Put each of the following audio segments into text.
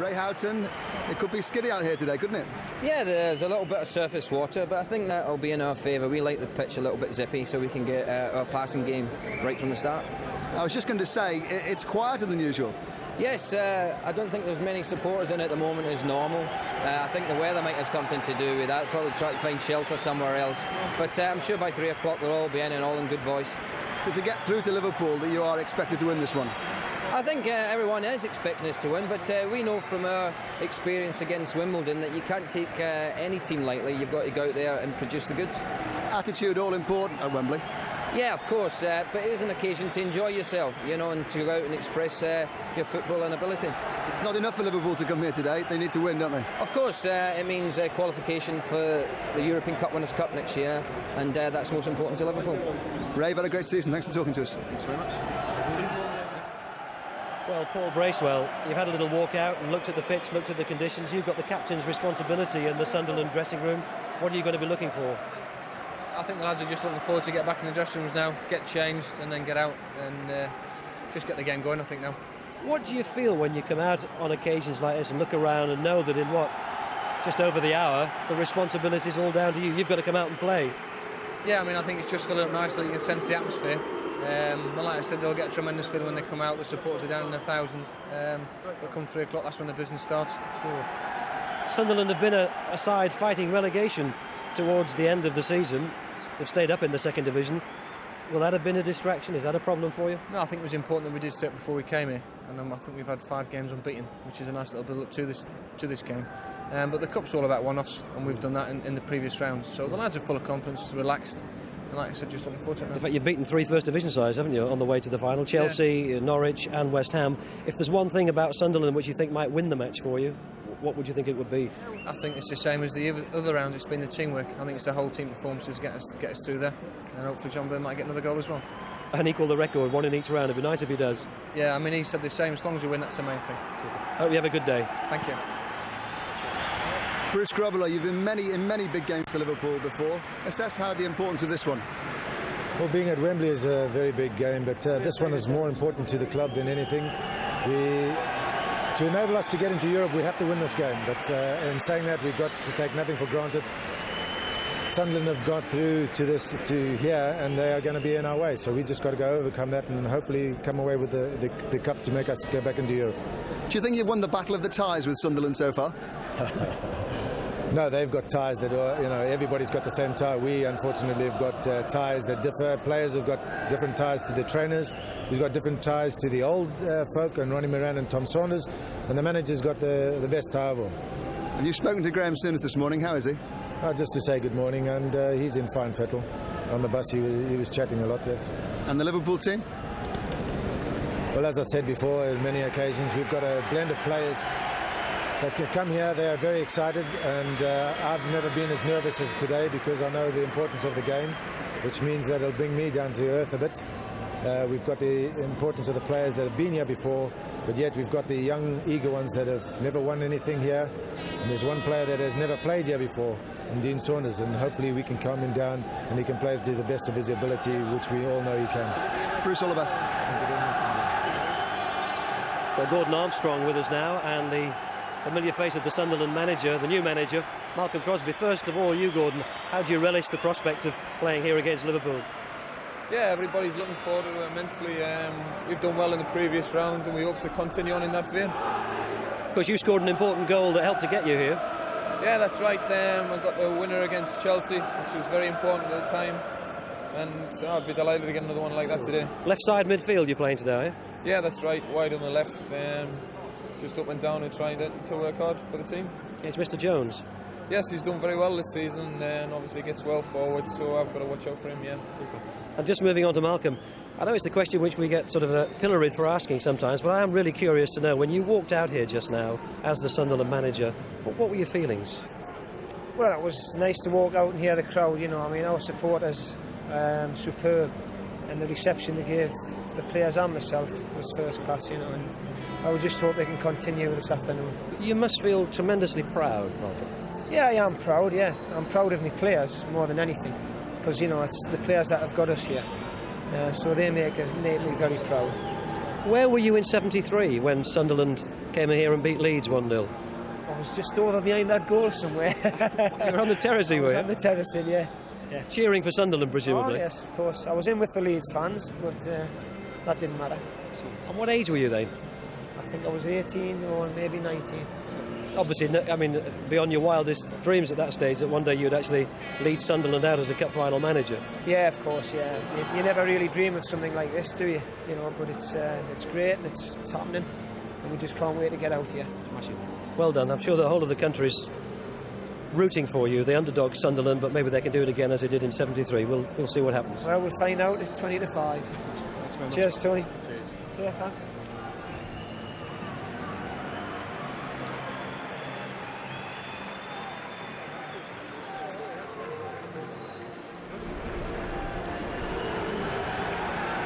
Ray Houghton, it could be skiddy out here today, couldn't it? Yeah, there's a little bit of surface water, but I think that'll be in our favour. We like the pitch a little bit zippy, so we can get our passing game right from the start. I was just going to say, it's quieter than usual. Yes, I don't think there's many supporters in at the moment as normal. I think the weather might have something to do with that. Probably try to find shelter somewhere else. But I'm sure by 3 o'clock they'll all be in and all in good voice. Does it get through to Liverpool that you are expected to win this one? I think everyone is expecting us to win, but we know from our experience against Wimbledon that you can't take any team lightly. You've got to go out there and produce the goods. Attitude all important at Wembley. Yeah, of course, but it is an occasion to enjoy yourself, you know, and to go out and express your footballing ability. It's not enough for Liverpool to come here today. They need to win, don't they? Of course, it means qualification for the European Cup Winners' Cup next year, and that's most important to Liverpool. Ray, you've had a great season. Thanks for talking to us. Thanks very much. Well, Paul Bracewell, you've had a little walk out and looked at the pitch, looked at the conditions. You've got the captain's responsibility in the Sunderland dressing room. What are you going to be looking for? I think the lads are just looking forward to get back in the dressing rooms now, get changed and then get out and just get the game going, I think, now. What do you feel when you come out on occasions like this and look around and know that in just over the hour, the responsibility is all down to you? You've got to come out and play. Yeah, I mean, I think it's just filling up nicely. You can sense the atmosphere. And like I said, they'll get a tremendous feeling when they come out. The supporters are down in 1,000. But come 3 o'clock, that's when the business starts. Sure. Sunderland have been a side fighting relegation towards the end of the season. They've stayed up in the second division. Will that have been a distraction? Is that a problem for you? No, I think it was important that we did step before we came here, and I think we've had 5 games unbeaten, which is a nice little build-up to this game. But the cup's all about one-offs, and we've done that in the previous rounds. So the lads are full of confidence, relaxed, and like I said, just looking forward to it now. In fact, you've beaten 3 first division sides, haven't you, on the way to the final? Chelsea, Norwich, and West Ham. If there's one thing about Sunderland which you think might win the match for you, what would you think it would be? I think it's the same as the other rounds. It's been the teamwork. I think it's the whole team performances get us through there, and hopefully John Byrne might get another goal as well. And equal the record, 1 in each round. It'd be nice if he does. Yeah, I mean, he said the same. As long as we win, that's the main thing. Super. Hope you have a good day. Thank you. Bruce Grobbelaar, you've been in many big games for Liverpool before. Assess how the importance of this one. Well, being at Wembley is a very big game, but this one is more important to the club than anything. To enable us to get into Europe, we have to win this game. But in saying that, we've got to take nothing for granted. Sunderland have got through to here, and they are going to be in our way. So we just got to go overcome that and hopefully come away with the cup to make us go back into Europe. Do you think you've won the battle of the ties with Sunderland so far? No, they've got ties that are, everybody's got the same tie. We, unfortunately, have got ties that differ. Players have got different ties to the trainers. We've got different ties to the old folk, and Ronnie Moran and Tom Saunders. And the manager's got the best tie of all. And you've spoken to Graham Souness this morning. How is he? Just to say good morning, and he's in fine fettle. On the bus, he was chatting a lot, yes. And the Liverpool team? Well, as I said before, on many occasions, we've got a blend of players that can come here. They are very excited, and I've never been as nervous as today because I know the importance of the game, which means that it'll bring me down to earth a bit. We've got the importance of the players that have been here before, but yet we've got the young, eager ones that have never won anything here. And there's one player that has never played here before, and Dean Saunders, and hopefully we can calm him down and he can play to the best of his ability, which we all know he can. Bruce, all the best. Thank you very much. Well, Gordon Armstrong with us now, and the familiar face of the Sunderland manager, the new manager, Malcolm Crosby. First of all, you, Gordon, how do you relish the prospect of playing here against Liverpool? Yeah, everybody's looking forward to it immensely. We've done well in the previous rounds, and we hope to continue on in that vein. Because you scored an important goal that helped to get you here. Yeah, that's right. I got the winner against Chelsea, which was very important at the time. And I'd be delighted to get another one like that today. Left side midfield you're playing today, are you? Yeah, that's right. Wide on the left. Just up and down and trying to work hard for the team. It's Mr. Jones. Yes, he's done very well this season and obviously gets well forward, so I've got to watch out for him, yeah. Super. And just moving on to Malcolm, I know it's the question which we get sort of pilloried for asking sometimes, but I am really curious to know, when you walked out here just now as the Sunderland manager, what were your feelings? Well, it was nice to walk out and hear the crowd, our supporters, superb, and the reception they gave the players and myself was first class, and I would just hope they can continue this afternoon. You must feel tremendously proud, Malcolm. Yeah, I am proud, yeah. I'm proud of my players more than anything, because, it's the players that have got us here. So they make me very proud. Where were you in '73 when Sunderland came here and beat Leeds 1-0? I was just over behind that goal somewhere. You were on the terracing, were you? On the terracing, yeah. Cheering for Sunderland, presumably. Oh, yes, of course. I was in with the Leeds fans, but that didn't matter. And what age were you then? I think I was 18 or maybe 19. Obviously, I mean, beyond your wildest dreams at that stage, that one day you'd actually lead Sunderland out as a cup final manager. Yeah, of course, yeah. You never really dream of something like this, do you? You know, but it's great and it's happening, and we just can't wait to get out here. Well done. I'm sure the whole of the country's rooting for you, the underdog Sunderland, but maybe they can do it again as they did in '73. We'll see what happens. Well, we'll find out. It's 20-5. Cheers, Tony. Cheers. Yeah, thanks.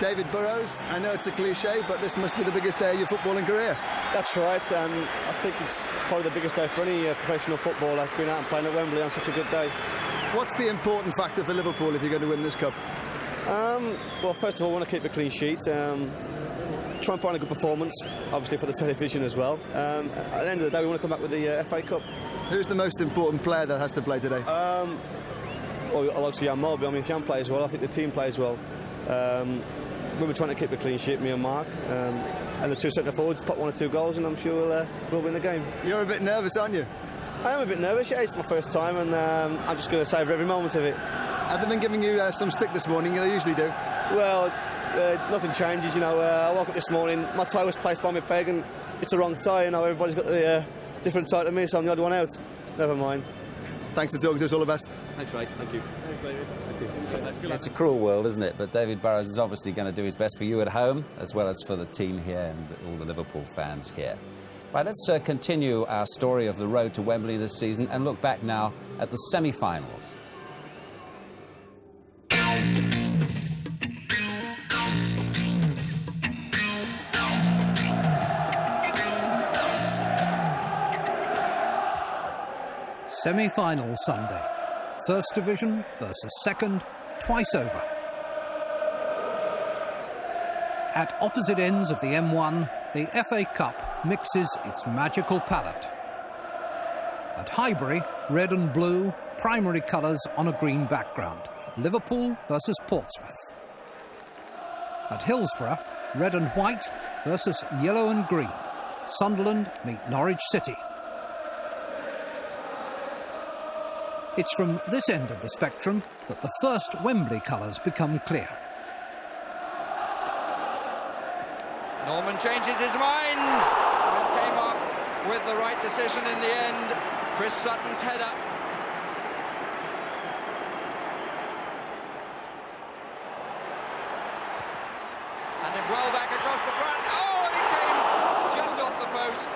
David Burrows, I know it's a cliche, but this must be the biggest day of your footballing career. That's right. I think it's probably the biggest day for any professional footballer, being out and playing at Wembley on such a good day. What's the important factor for Liverpool if you're going to win this cup? Well, first of all, I want to keep a clean sheet. Try and put on a good performance, obviously for the television as well. At the end of the day, we want to come back with the FA Cup. Who's the most important player that has to play today? Well, obviously Jan Molby. I mean, if Jan plays well, I think the team plays well. We were trying to keep a clean sheet, me and Mark, and the two centre forwards put 1 or 2 goals, and I'm sure we'll win the game. You're a bit nervous, aren't you? I am a bit nervous. Yeah, it's my first time, and I'm just going to savour every moment of it. Have they been giving you some stick this morning? They usually do. Well, nothing changes. You know, I woke up this morning, my tie was placed by my peg, and it's a wrong tie. You know, everybody's got the different tie to me, so I'm the odd one out. Never mind. Thanks for talking to us. All the best. Thanks, mate. Thank you. Thanks, David. Thank you. It's a cruel world, isn't it? But David Burrows is obviously going to do his best for you at home, as well as for the team here and all the Liverpool fans here. Right, let's continue our story of the road to Wembley this season and look back now at the semi-finals. Semi-final Sunday. First Division versus Second, twice over. At opposite ends of the M1, the FA Cup mixes its magical palette. At Highbury, red and blue, primary colours on a green background. Liverpool versus Portsmouth. At Hillsborough, red and white versus yellow and green. Sunderland meet Norwich City. It's from this end of the spectrum that the first Wembley colours become clear. Norman changes his mind and came up with the right decision in the end. Chris Sutton's header. And then well back across the front. Oh, and it came just off the post.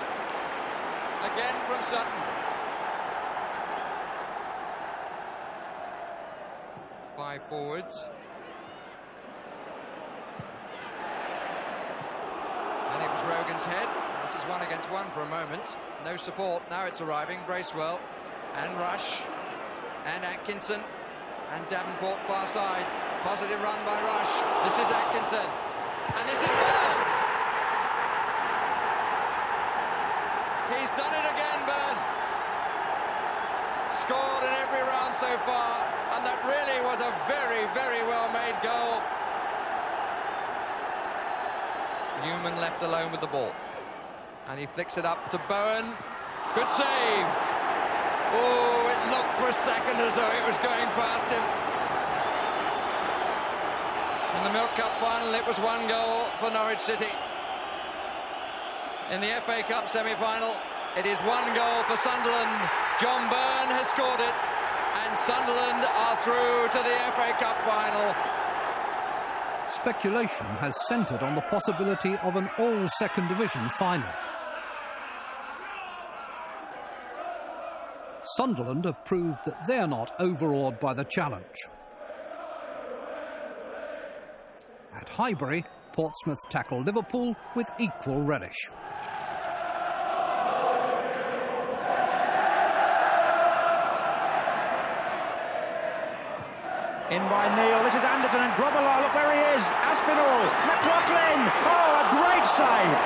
Again from Sutton. 5 forwards. And it was Rogan's head. This is 1 against 1 for a moment. No support. Now it's arriving. Bracewell and Rush and Atkinson and Davenport far side. Positive run by Rush. This is Atkinson. And this is Byrne. He's done it again, Byrne. Scored in every round so far, and that really was a very, very well-made goal. Newman left alone with the ball, and he flicks it up to Bowen. Good save. Oh, it looked for a second as though it was going past him. In the Milk Cup final, it was 1 goal for Norwich City. In the FA Cup semi-final, it is 1 goal for Sunderland. John Byrne has scored it, and Sunderland are through to the FA Cup final. Speculation has centred on the possibility of an all-second division final. Sunderland have proved that they're not overawed by the challenge. At Highbury, Portsmouth tackle Liverpool with equal relish. In by Neil. This is Anderton and Grobbelaar. Look where he is. Aspinall. McLaughlin. Oh, a great save.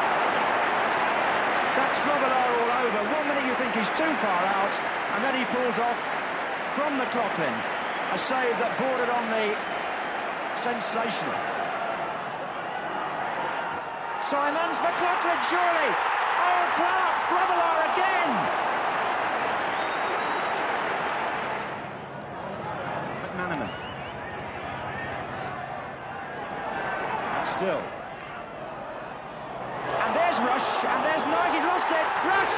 That's Grobbelaar all over. 1 minute you think he's too far out, and then he pulls off from McLaughlin. A save that bordered on the sensational. Simons, McLaughlin, surely. Oh, Clark, Grobbelaar again. McManaman. And still. And there's Rush, and there's Knight, he's lost it. Rush!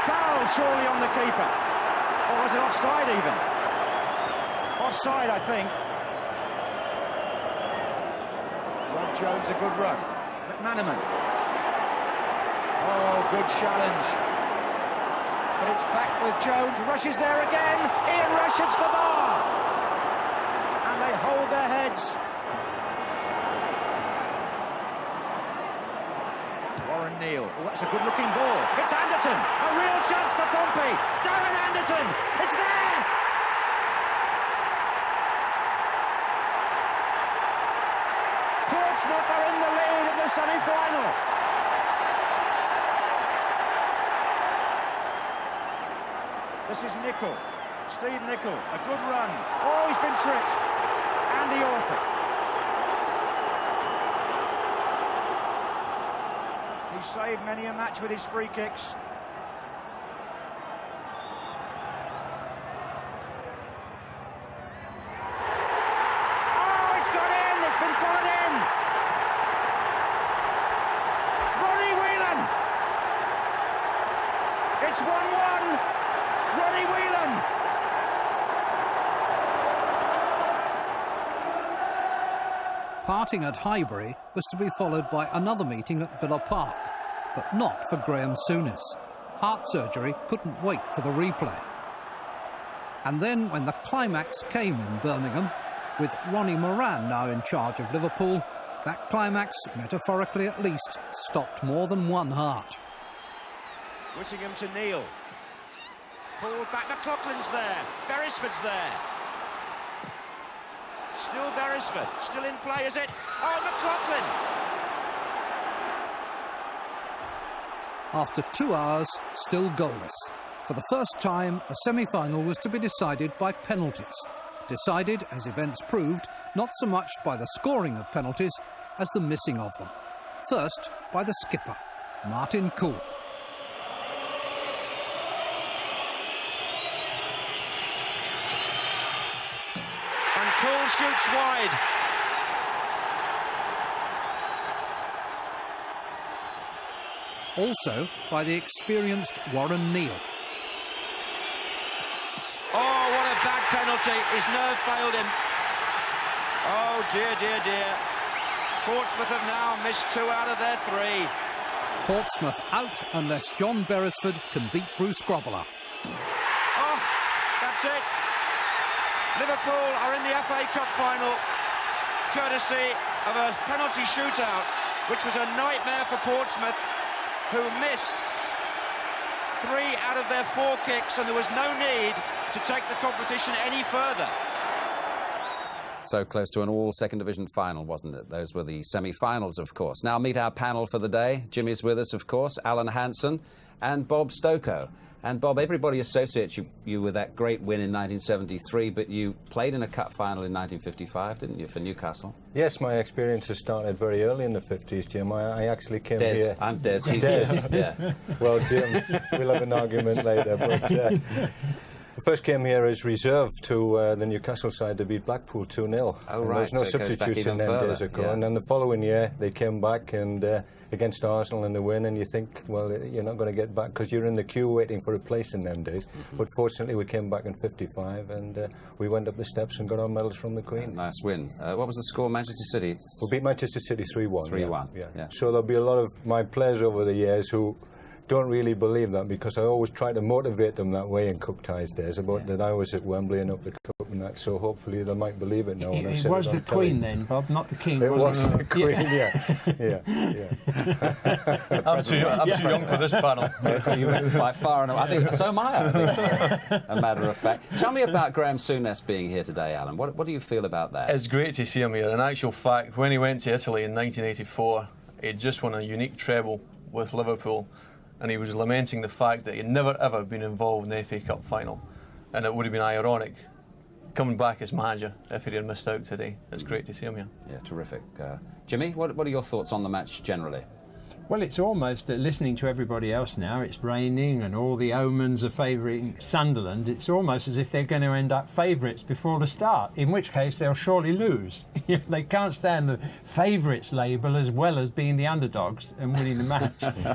Foul surely on the keeper. Or was it offside even? Offside, I think. Rob Jones, a good run. McManaman. Oh, good challenge. But it's back with Jones. Rush is there again. Ian Rush hits the bar. And they hold their heads. Warren Neal. Oh, that's a good-looking ball. It's Anderton. A real chance for Pompey. Darren Anderton. It's there. Portsmouth are in the lead in the semi-final. This is Nicol. Steve Nicol. A good run. Oh, he's been tripped. Andy Orford. He's saved many a match with his free kicks. Oh, it's gone in! It's been followed in! Ronnie Whelan! It's 1-1! Ronnie Whelan! Parting at Highbury was to be followed by another meeting at Villa Park, but not for Graham Souness. Heart surgery couldn't wait for the replay. And then when the climax came in Birmingham, with Ronnie Moran now in charge of Liverpool, that climax, metaphorically at least, stopped more than one heart. Whittingham to Neil. Pulled back, McLaughlin's there, Beresford's there. Still Beresford, still in play, is it? Oh, McLaughlin! After 2 hours, still goalless. For the first time, a semi-final was to be decided by penalties. Decided, as events proved, not so much by the scoring of penalties as the missing of them. First, by the skipper, Martin Cool. Cool shoots wide. Also by the experienced Warren Neal. Oh, what a bad penalty. His nerve failed him. Oh, dear, dear, dear. Portsmouth have now missed 2 out of their 3. Portsmouth out unless John Beresford can beat Bruce Grobbelaar. Oh, that's it. Liverpool are in the FA Cup final, courtesy of a penalty shootout, which was a nightmare for Portsmouth, who missed 3 out of their 4 kicks, and there was no need to take the competition any further. So close to an all second division final, wasn't it? Those were the semi-finals, of course. Now meet our panel for the day. Jimmy's with us, of course, Alan Hansen and Bob STOKOE. And Bob, everybody associates you with that great win in 1973, but you played in a cup final in 1955, didn't you, for Newcastle? Yes, my experience has started very early in the 50s, Jim. I actually came here... I'm Des, he's Des, yeah. Well, Jim, we'll have an argument later, but... I first came here as reserve to the Newcastle side to beat Blackpool 2-0. Oh, right. There's no substitutes in them days ago. Yeah. And then the following year, they came back and against Arsenal in the win, and you think, well, you're not going to get back because you're in the queue waiting for a place in them days. But fortunately, we came back in 55 and we went up the steps and got our medals from the Queen. Nice win. What was the score, Manchester City? We beat Manchester City 3-1. 3-1, yeah. So there'll be a lot of my players over the years who don't really believe that, because I always try to motivate them that way in Cup ties days about that I was at Wembley and up the Cup and that, so hopefully they might believe it now. It was the Queen then, Bob, not the King. It was it? the Queen, yeah. I'm too young for this panel. You went by far and away. I think so am I think. A matter of fact. Tell me about Graham Souness being here today, Alan. What do you feel about that? It's great to see him here. In actual fact, when he went to Italy in 1984, he'd just won a unique treble with Liverpool, and he was lamenting the fact that he'd never ever been involved in the FA Cup final, and it would have been ironic coming back as manager if he had missed out today. It's great to see him here. Yeah, terrific. Jimmy, what are your thoughts on the match generally? Well, it's almost, listening to everybody else now, it's raining and all the omens are favouring Sunderland, it's almost as if they're going to end up favourites before the start, in which case they'll surely lose. They can't stand the favourites label as well as being the underdogs and winning the match,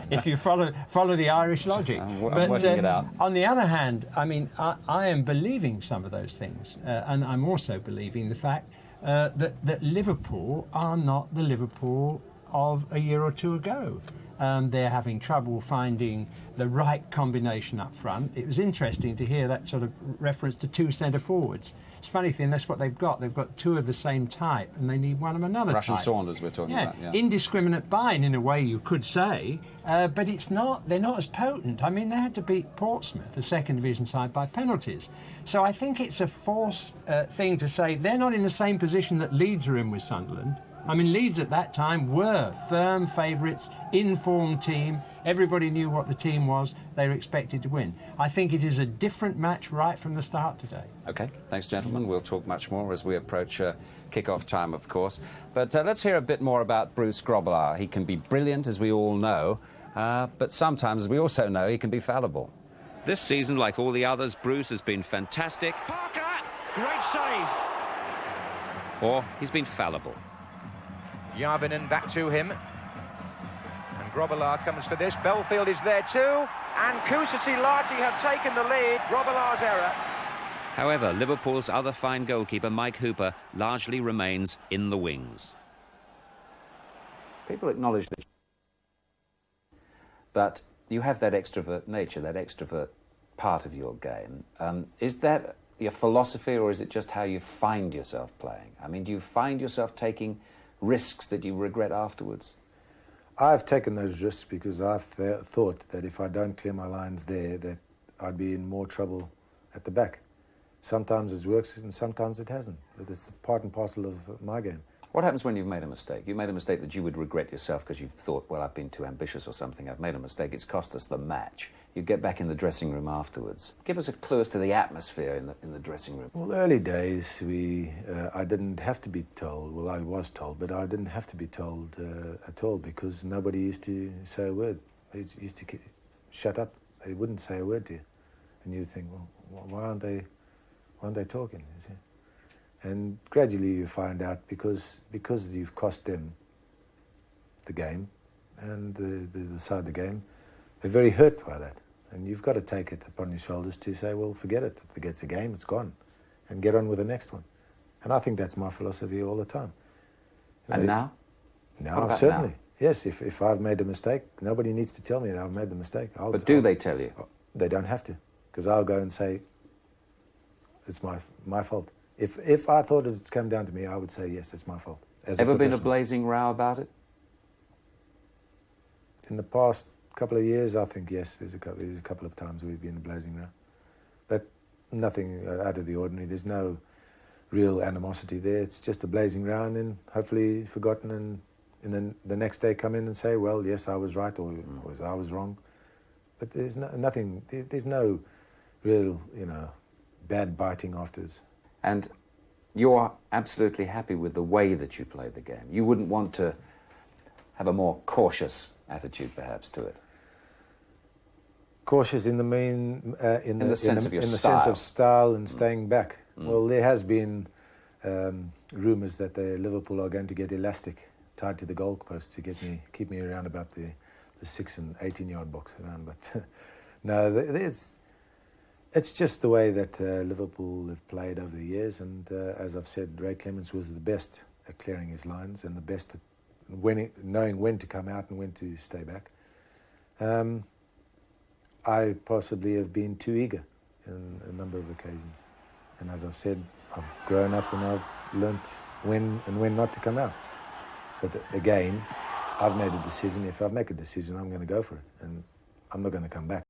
if you follow the Irish logic. I'm working it out. On the other hand, I mean, I am believing some of those things, and I'm also believing the fact that Liverpool are not the Liverpool of a year or two ago. They're having trouble finding the right combination up front. It was interesting to hear that sort of reference to two centre forwards. It's a funny thing, that's what they've got. They've got two of the same type, and they need one of another Russian type. Saunders we're talking about, yeah. Indiscriminate buying in a way, you could say, but it's not. They're not as potent. I mean, they had to beat Portsmouth, a second division side, by penalties. So I think it's a false thing to say they're not in the same position that Leeds are in with Sunderland. I mean, Leeds at that time were firm favourites, informed team. Everybody knew what the team was. They were expected to win. I think it is a different match right from the start today. OK, thanks, gentlemen. We'll talk much more as we approach kick-off time, of course. But let's hear a bit more about Bruce GROBBELAAR. He can be brilliant, as we all know, but sometimes, as we also know, he can be fallible. This season, like all the others, Bruce has been fantastic. Parker, great save. Or he's been fallible. Järvinen back to him, and GROBBELAAR comes for this. Belfield is there too, and Kuusasi-Lahti have taken the lead. GROBBELAAR's error. However, Liverpool's other fine goalkeeper, Mike Hooper, largely remains in the wings. People acknowledge that, but you have that extrovert nature, that extrovert part of your game. Is that your philosophy, or is it just how you find yourself playing? I mean, do you find yourself taking risks that you regret afterwards? I've taken those risks because I've thought that if I don't clear my lines there, that I'd be in more trouble at the back. Sometimes it works and sometimes it hasn't, but it's part and parcel of my game. What happens when you've made a mistake? You made a mistake that you would regret yourself because you've thought, well, I've been too ambitious or something, I've made a mistake, it's cost us the match. You get back in the dressing room afterwards. Give us a clue as to the atmosphere in the dressing room. Well, early days, I didn't have to be told, well, I was told, but I didn't have to be told at all, because nobody used to say a word. They used to shut up. They wouldn't say a word to you. And you think, well, why aren't they talking? You see? And gradually you find out, because you've cost them the game and the side of the game, they're very hurt by that. And you've got to take it upon your shoulders to say, well, forget it. If it gets a game, it's gone. And get on with the next one. And I think that's my philosophy all the time. And now? Now, certainly. Now? Yes, if I've made a mistake, nobody needs to tell me that I've made the mistake. But do they tell you? They don't have to, because I'll go and say, it's my fault. If I thought it's come down to me, I would say, yes, it's my fault. Ever been a blazing row about it? In the past couple of years, I think, yes, there's a couple of times we've been in a blazing row. But nothing out of the ordinary. There's no real animosity there. It's just a blazing row, and then hopefully forgotten, and then the next day come in and say, well, yes, I was right, or I was wrong. But there's nothing, there's no real, bad biting afterwards. And you're absolutely happy with the way that you play the game. You wouldn't want to have a more cautious attitude, perhaps, to it. Cautious in the main, in the sense of style and staying back. Well, there has been rumours that Liverpool are going to get elastic tied to the goalpost to keep me around about the 6 and 18-yard box around. But no, it's just the way that Liverpool have played over the years, and as I've said, Ray Clements was the best at clearing his lines and the best at knowing when to come out and when to stay back. I possibly have been too eager in a number of occasions. And as I've said, I've grown up and I've learnt when and when not to come out. But again, I've made a decision. If I make a decision, I'm going to go for it. And I'm not going to come back.